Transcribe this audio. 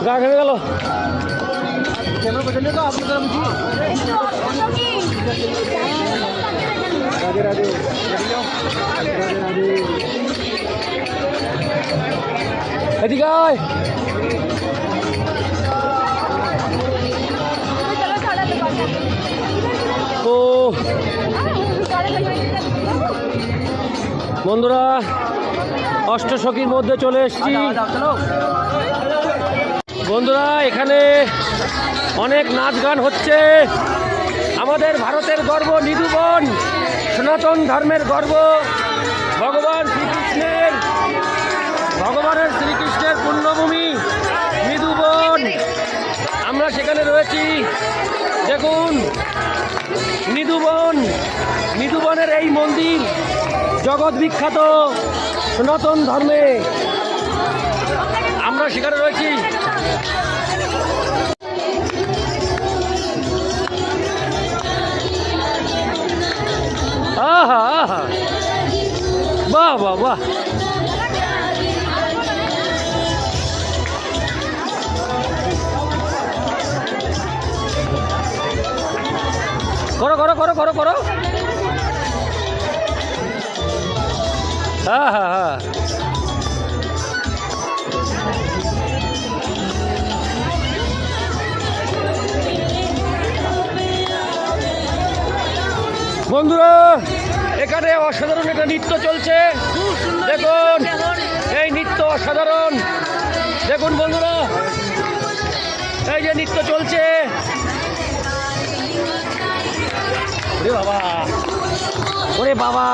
গা ঘেমে গেল। এদিকে আয়। তো বন্ধুরা অষ্টসখীর মধ্যে চলে এসেছি। বন্ধুরা এখানে অনেক নাচ গান হচ্ছে। আমাদের ভারতের গর্ব নিধুবন, সনাতন ধর্মের গর্ব, ভগবানের শ্রীকৃষ্ণের পুণ্যভূমি নিধুবন। আমরা সেখানে রয়েছি। দেখুন নিধুবনের এই মন্দির জগৎ বিখ্যাত সনাতন ধর্মে। আমরা সেখানে রয়েছি। আহা আহা, বাহ বাহ বাহ। করো করো করো করো করো। হ্যাঁ হ্যাঁ হ্যাঁ। বন্ধুরা এখানে অসাধারণ একটা নৃত্য চলছে। দেখুন এই নৃত্য অসাধারণ। দেখুন বন্ধুরা এই যে নৃত্য চলছে। ওরে বাবা, ওরে বাবা।